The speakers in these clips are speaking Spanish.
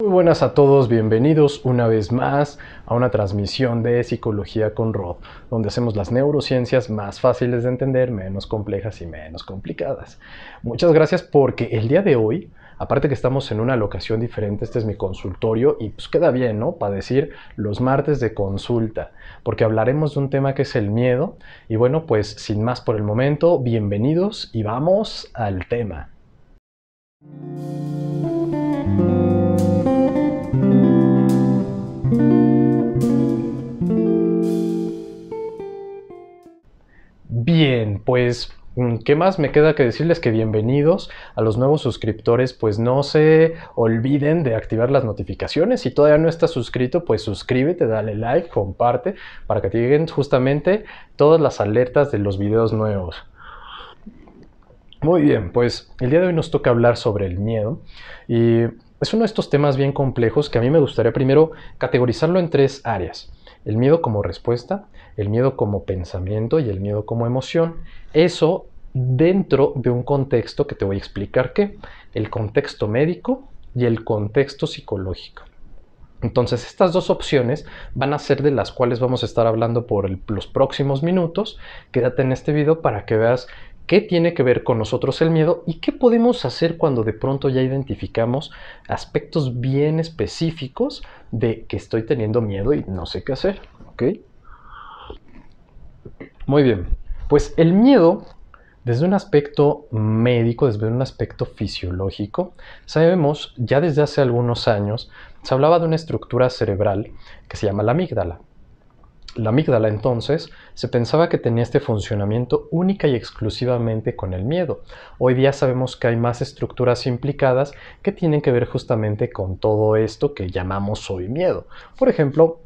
Muy buenas a todos, bienvenidos una vez más a una transmisión de Psicología con Rod, donde hacemos las neurociencias más fáciles de entender, menos complejas y menos complicadas. Muchas gracias porque el día de hoy, aparte que estamos en una locación diferente, este es mi consultorio y pues queda bien, ¿no? Para decir los martes de consulta, porque hablaremos de un tema que es el miedo. Y bueno, pues sin más por el momento, bienvenidos y vamos al tema. Bien, pues, ¿qué más me queda que decirles? Que bienvenidos a los nuevos suscriptores, pues no se olviden de activar las notificaciones. Si todavía no estás suscrito, pues suscríbete, dale like, comparte, para que te lleguen justamente todas las alertas de los videos nuevos. Muy bien, pues el día de hoy nos toca hablar sobre el miedo y es uno de estos temas bien complejos que a mí me gustaría primero categorizarlo en tres áreas. El miedo como respuesta, el miedo como pensamiento y el miedo como emoción. Eso dentro de un contexto que te voy a explicar qué. El contexto médico y el contexto psicológico. Entonces estas dos opciones van a ser de las cuales vamos a estar hablando por los próximos minutos. Quédate en este video para que veas qué tiene que ver con nosotros el miedo y qué podemos hacer cuando de pronto ya identificamos aspectos bien específicos de que estoy teniendo miedo y no sé qué hacer, ¿ok? Muy bien, pues el miedo, desde un aspecto médico, desde un aspecto fisiológico, sabemos, ya desde hace algunos años, se hablaba de una estructura cerebral que se llama la amígdala. La amígdala, entonces, se pensaba que tenía este funcionamiento única y exclusivamente con el miedo. Hoy día sabemos que hay más estructuras implicadas que tienen que ver justamente con todo esto que llamamos hoy miedo. Por ejemplo,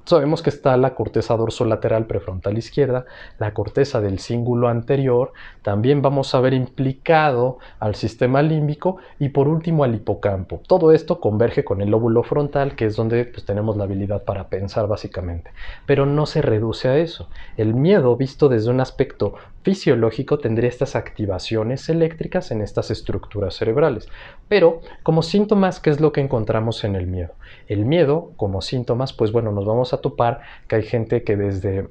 sabemos que está la corteza dorsolateral prefrontal izquierda, la corteza del cíngulo anterior, también vamos a ver implicado al sistema límbico y por último al hipocampo. Todo esto converge con el lóbulo frontal, que es donde pues, tenemos la habilidad para pensar básicamente. Pero no se reduce a eso. El miedo, visto desde un aspecto fisiológico, tendría estas activaciones eléctricas en estas estructuras cerebrales. Pero como síntomas, ¿qué es lo que encontramos en el miedo? El miedo, como síntomas, pues bueno, nos vamos a topar que hay gente que desde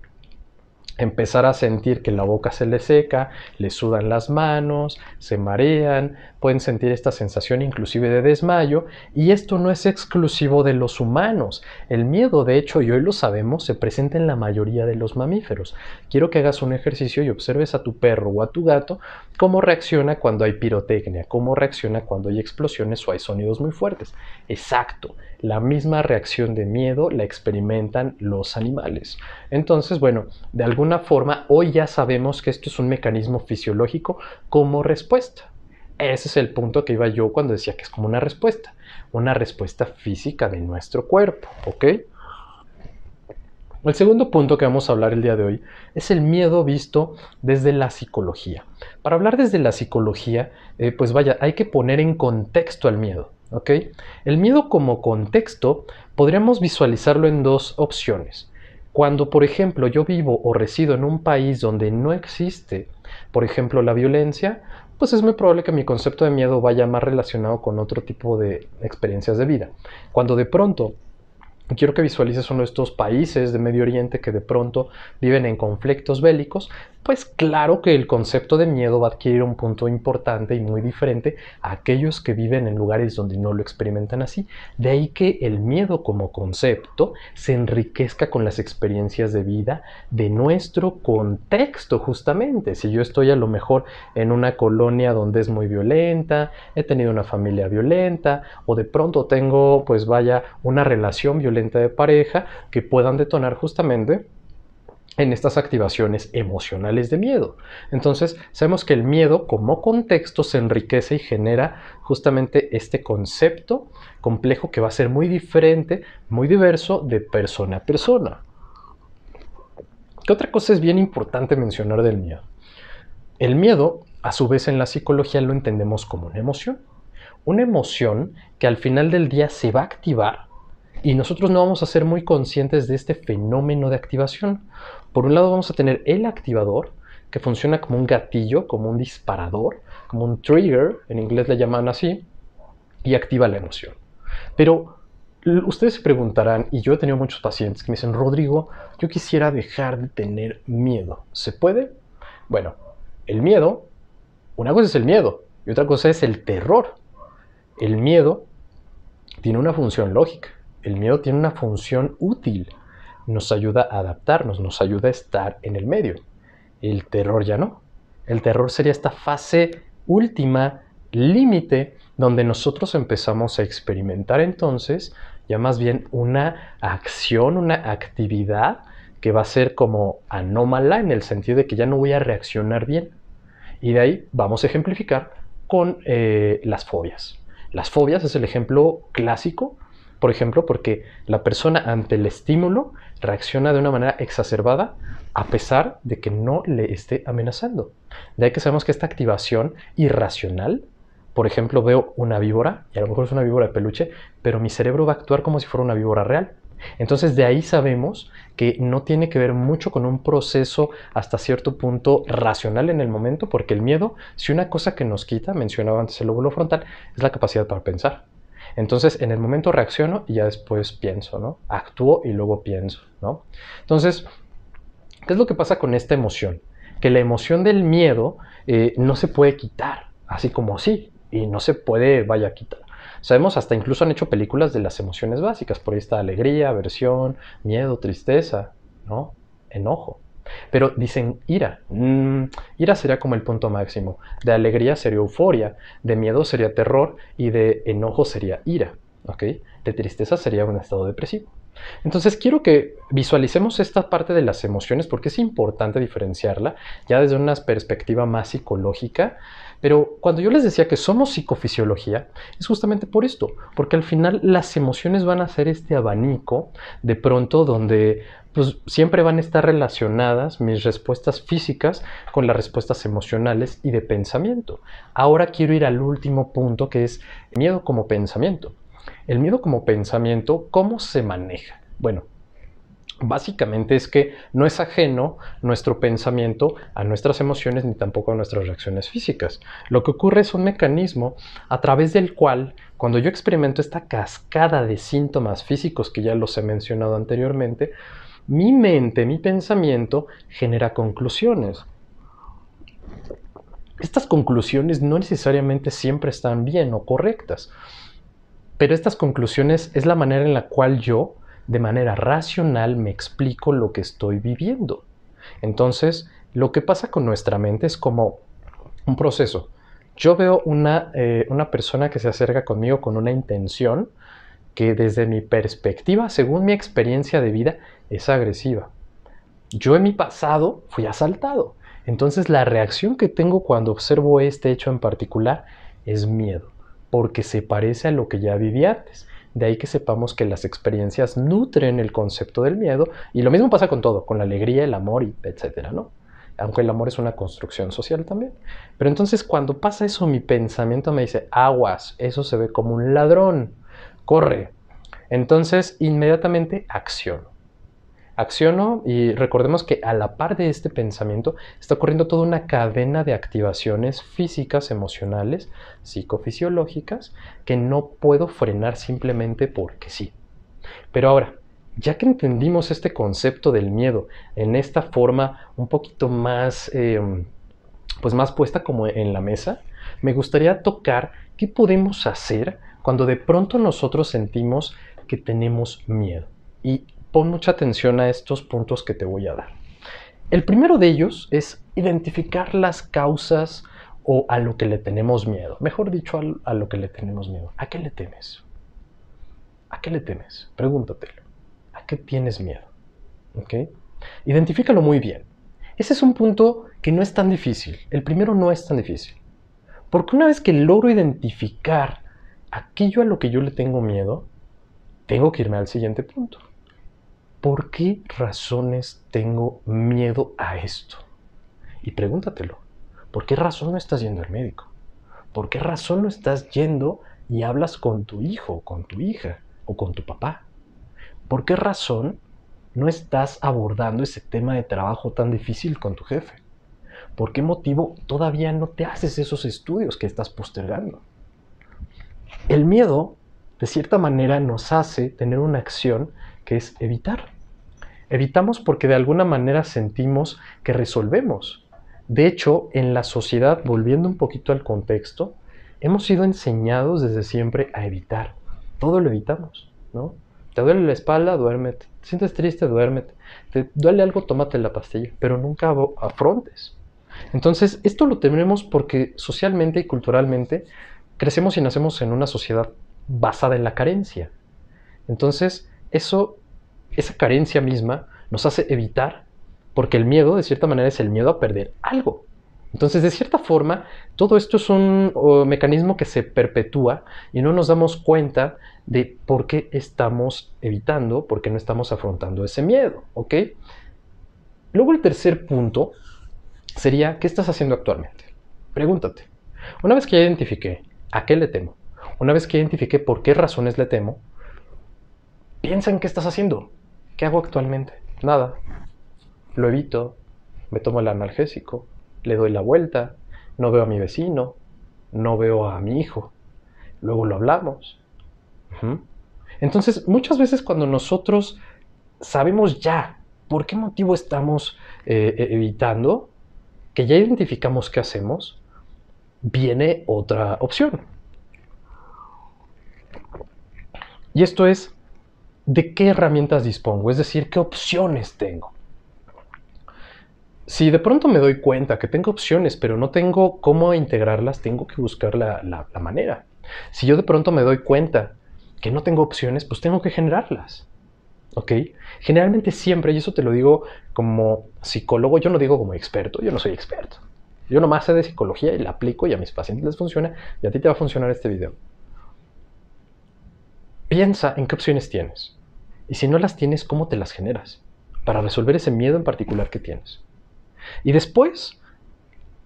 empezar a sentir que la boca se le seca, le sudan las manos, se marean, pueden sentir esta sensación inclusive de desmayo, y esto no es exclusivo de los humanos. El miedo, de hecho, y hoy lo sabemos, se presenta en la mayoría de los mamíferos. Quiero que hagas un ejercicio y observes a tu perro o a tu gato cómo reacciona cuando hay pirotecnia, cómo reacciona cuando hay explosiones o hay sonidos muy fuertes. Exacto, la misma reacción de miedo la experimentan los animales. Entonces, bueno, de alguna forma hoy ya sabemos que esto es un mecanismo fisiológico como respuesta. Ese es el punto que iba yo cuando decía que es como una respuesta física de nuestro cuerpo, ¿ok? El segundo punto que vamos a hablar el día de hoy es el miedo visto desde la psicología. Para hablar desde la psicología, pues vaya, hay que poner en contexto al miedo, ¿ok? El miedo como contexto podríamos visualizarlo en dos opciones. Cuando, por ejemplo, yo vivo o resido en un país donde no existe, por ejemplo, la violencia, pues es muy probable que mi concepto de miedo vaya más relacionado con otro tipo de experiencias de vida. Cuando de pronto quiero que visualices uno de estos países de Medio Oriente que de pronto viven en conflictos bélicos, pues claro que el concepto de miedo va a adquirir un punto importante y muy diferente a aquellos que viven en lugares donde no lo experimentan así. De ahí que el miedo como concepto se enriquezca con las experiencias de vida de nuestro contexto justamente. Si yo estoy a lo mejor en una colonia donde es muy violenta, he tenido una familia violenta o de pronto tengo pues vaya una relación violenta de pareja que puedan detonar justamente en estas activaciones emocionales de miedo. Entonces, sabemos que el miedo como contexto se enriquece y genera justamente este concepto complejo que va a ser muy diferente, muy diverso de persona a persona. ¿Qué otra cosa es bien importante mencionar del miedo? El miedo, a su vez en la psicología lo entendemos como una emoción. Una emoción que al final del día se va a activar y nosotros no vamos a ser muy conscientes de este fenómeno de activación. Por un lado vamos a tener el activador, que funciona como un gatillo, como un disparador, como un trigger, en inglés le llaman así, y activa la emoción. Pero ustedes se preguntarán, y yo he tenido muchos pacientes que me dicen, Rodrigo, yo quisiera dejar de tener miedo. ¿Se puede? Bueno, el miedo, una cosa es el miedo y otra cosa es el terror. El miedo tiene una función lógica, el miedo tiene una función útil, nos ayuda a adaptarnos, nos ayuda a estar en el medio. El terror ya no. El terror sería esta fase última, límite, donde nosotros empezamos a experimentar entonces ya más bien una acción, una actividad que va a ser como anómala en el sentido de que ya no voy a reaccionar bien. Y de ahí vamos a ejemplificar con las fobias. Las fobias es el ejemplo clásico, por ejemplo, porque la persona ante el estímulo reacciona de una manera exacerbada a pesar de que no le esté amenazando. De ahí que sabemos que esta activación irracional, por ejemplo, veo una víbora, y a lo mejor es una víbora de peluche, pero mi cerebro va a actuar como si fuera una víbora real. Entonces de ahí sabemos que no tiene que ver mucho con un proceso hasta cierto punto racional en el momento, porque el miedo, si una cosa que nos quita, mencionaba antes el lóbulo frontal, es la capacidad para pensar. Entonces en el momento reacciono y ya después pienso, ¿no? Actúo y luego pienso, ¿no? Entonces, ¿qué es lo que pasa con esta emoción? Que la emoción del miedo no se puede quitar, así como así, y no se puede, vaya, quitar. Sabemos, hasta incluso han hecho películas de las emociones básicas. Por ahí está alegría, aversión, miedo, tristeza, ¿no? Enojo. Pero dicen ira. Ira sería como el punto máximo. De alegría sería euforia, de miedo sería terror y de enojo sería ira, ¿ok? De tristeza sería un estado depresivo. Entonces quiero que visualicemos esta parte de las emociones porque es importante diferenciarla ya desde una perspectiva más psicológica. Pero cuando yo les decía que somos psicofisiología, es justamente por esto, porque al final las emociones van a ser este abanico de pronto donde pues, siempre van a estar relacionadas mis respuestas físicas con las respuestas emocionales y de pensamiento. Ahora quiero ir al último punto que es miedo como pensamiento. El miedo como pensamiento, ¿cómo se maneja? Bueno, básicamente es que no es ajeno nuestro pensamiento a nuestras emociones ni tampoco a nuestras reacciones físicas. Lo que ocurre es un mecanismo a través del cual, cuando yo experimento esta cascada de síntomas físicos que ya los he mencionado anteriormente, mi mente, mi pensamiento genera conclusiones. Estas conclusiones no necesariamente siempre están bien o correctas, pero estas conclusiones es la manera en la cual yo de manera racional me explico lo que estoy viviendo. Entonces, lo que pasa con nuestra mente es como un proceso. Yo veo una persona que se acerca conmigo con una intención que desde mi perspectiva, según mi experiencia de vida, es agresiva. Yo en mi pasado fui asaltado. Entonces la reacción que tengo cuando observo este hecho en particular es miedo, porque se parece a lo que ya viví antes. De ahí que sepamos que las experiencias nutren el concepto del miedo, y lo mismo pasa con todo, con la alegría, el amor, y etcétera, ¿no? Aunque el amor es una construcción social también. Pero entonces cuando pasa eso, mi pensamiento me dice, aguas, eso se ve como un ladrón, corre. Entonces inmediatamente acciono. Acciono y recordemos que a la par de este pensamiento está ocurriendo toda una cadena de activaciones físicas, emocionales, psicofisiológicas, que no puedo frenar simplemente porque sí. Pero ahora, ya que entendimos este concepto del miedo en esta forma un poquito más, pues más puesta como en la mesa, me gustaría tocar qué podemos hacer cuando de pronto nosotros sentimos que tenemos miedo. Y pon mucha atención a estos puntos que te voy a dar. El primero de ellos es identificar las causas o a lo que le tenemos miedo. Mejor dicho, a lo que le tenemos miedo. ¿A qué le temes? ¿A qué le temes? Pregúntatelo. ¿A qué tienes miedo? ¿Ok? Identifícalo muy bien. Ese es un punto que no es tan difícil. El primero no es tan difícil. Porque una vez que logro identificar aquello a lo que yo le tengo miedo, tengo que irme al siguiente punto. ¿Por qué razones tengo miedo a esto? Y pregúntatelo. ¿Por qué razón no estás yendo al médico? ¿Por qué razón no estás yendo y hablas con tu hijo, con tu hija o con tu papá? ¿Por qué razón no estás abordando ese tema de trabajo tan difícil con tu jefe? ¿Por qué motivo todavía no te haces esos estudios que estás postergando? El miedo de cierta manera nos hace tener una acción que es evitar. Evitamos porque de alguna manera sentimos que resolvemos. De hecho, en la sociedad, volviendo un poquito al contexto, hemos sido enseñados desde siempre a evitar. Todo lo evitamos, ¿no? Te duele la espalda, duérmete. Te sientes triste, duérmete. Te duele algo, tómate la pastilla, pero nunca afrontes. Entonces, esto lo tenemos porque socialmente y culturalmente crecemos y nacemos en una sociedad basada en la carencia. Entonces, esa carencia misma nos hace evitar, porque el miedo, de cierta manera, es el miedo a perder algo. Entonces, de cierta forma, todo esto es un mecanismo que se perpetúa y no nos damos cuenta de por qué estamos evitando, por qué no estamos afrontando ese miedo, ¿ok? Luego el tercer punto sería, ¿qué estás haciendo actualmente? Pregúntate. Una vez que ya identifiqué a qué le temo, una vez que identifiqué por qué razones le temo, piensa en qué estás haciendo. ¿Qué hago actualmente? Nada. Lo evito, me tomo el analgésico, le doy la vuelta, no veo a mi vecino, no veo a mi hijo, luego lo hablamos. Entonces, muchas veces cuando nosotros sabemos ya por qué motivo estamos evitando, que ya identificamos qué hacemos, viene otra opción. Y esto es, ¿de qué herramientas dispongo? Es decir, ¿qué opciones tengo? Si de pronto me doy cuenta que tengo opciones, pero no tengo cómo integrarlas, tengo que buscar la manera. Si yo de pronto me doy cuenta que no tengo opciones, pues tengo que generarlas. ¿Ok? Generalmente siempre, y eso te lo digo como psicólogo, yo no digo como experto, yo no soy experto. Yo nomás sé de psicología y la aplico y a mis pacientes les funciona y a ti te va a funcionar este video. Piensa en qué opciones tienes. Y si no las tienes, ¿cómo te las generas? Para resolver ese miedo en particular que tienes. Y después,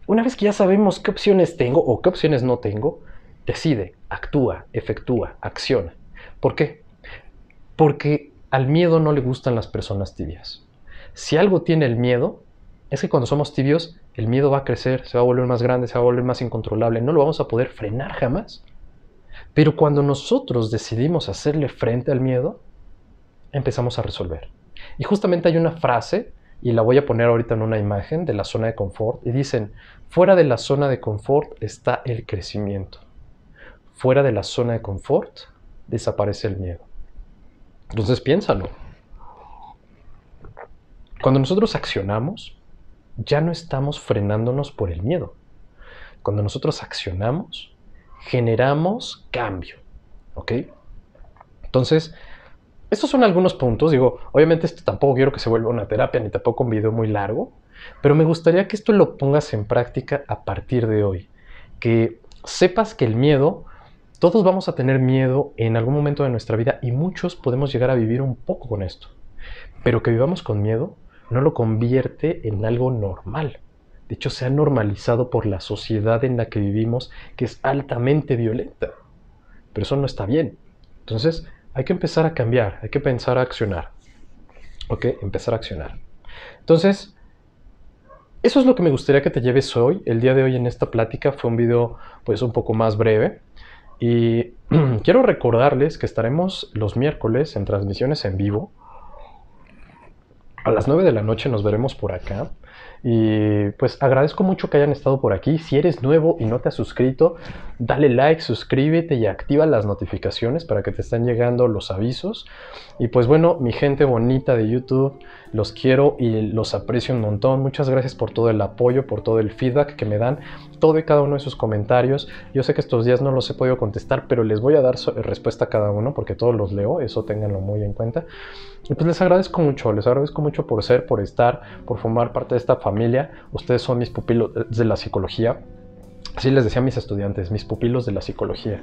una vez que ya sabemos qué opciones tengo o qué opciones no tengo, decide, actúa, efectúa, acciona. ¿Por qué? Porque al miedo no le gustan las personas tibias. Si algo tiene el miedo, es que cuando somos tibios, el miedo va a crecer, se va a volver más grande, se va a volver más incontrolable. No lo vamos a poder frenar jamás. Pero cuando nosotros decidimos hacerle frente al miedo, empezamos a resolver. Y justamente hay una frase, y la voy a poner ahorita en una imagen de la zona de confort, y dicen, fuera de la zona de confort está el crecimiento. Fuera de la zona de confort desaparece el miedo. Entonces piénsalo. Cuando nosotros accionamos, ya no estamos frenándonos por el miedo. Cuando nosotros accionamos, generamos cambio. ¿Ok? Entonces, estos son algunos puntos. Digo, obviamente esto tampoco quiero que se vuelva una terapia, ni tampoco un video muy largo, pero me gustaría que esto lo pongas en práctica a partir de hoy. Que sepas que el miedo, todos vamos a tener miedo en algún momento de nuestra vida y muchos podemos llegar a vivir un poco con esto. Pero que vivamos con miedo no lo convierte en algo normal. De hecho, se ha normalizado por la sociedad en la que vivimos, que es altamente violenta. Pero eso no está bien. Entonces, hay que empezar a cambiar, hay que pensar a accionar. ¿Ok? Empezar a accionar. Entonces, eso es lo que me gustaría que te lleves hoy. El día de hoy en esta plática fue un video pues un poco más breve. Y quiero recordarles que estaremos los miércoles en transmisiones en vivo. A las 9 de la noche nos veremos por acá. Y pues agradezco mucho que hayan estado por aquí. Si eres nuevo y no te has suscrito, dale like, suscríbete y activa las notificaciones para que te estén llegando los avisos. Y pues bueno, mi gente bonita de YouTube, los quiero y los aprecio un montón. Muchas gracias por todo el apoyo, por todo el feedback que me dan, todo y cada uno de sus comentarios. Yo sé que estos días no los he podido contestar, pero les voy a dar respuesta a cada uno porque todos los leo, eso ténganlo muy en cuenta. Y pues les agradezco mucho por ser, por estar, por formar parte de esta familia. Ustedes son mis pupilos de la psicología. Así les decía a mis estudiantes, mis pupilos de la psicología.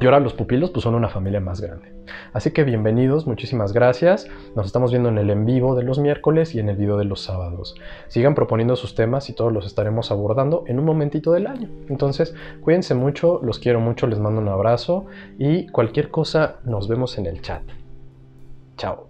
Y ahora los pupilos pues son una familia más grande. Así que bienvenidos, muchísimas gracias. Nos estamos viendo en el en vivo de los miércoles y en el video de los sábados. Sigan proponiendo sus temas y todos los estaremos abordando en un momentito del año. Entonces, cuídense mucho, los quiero mucho, les mando un abrazo y cualquier cosa nos vemos en el chat. Chao.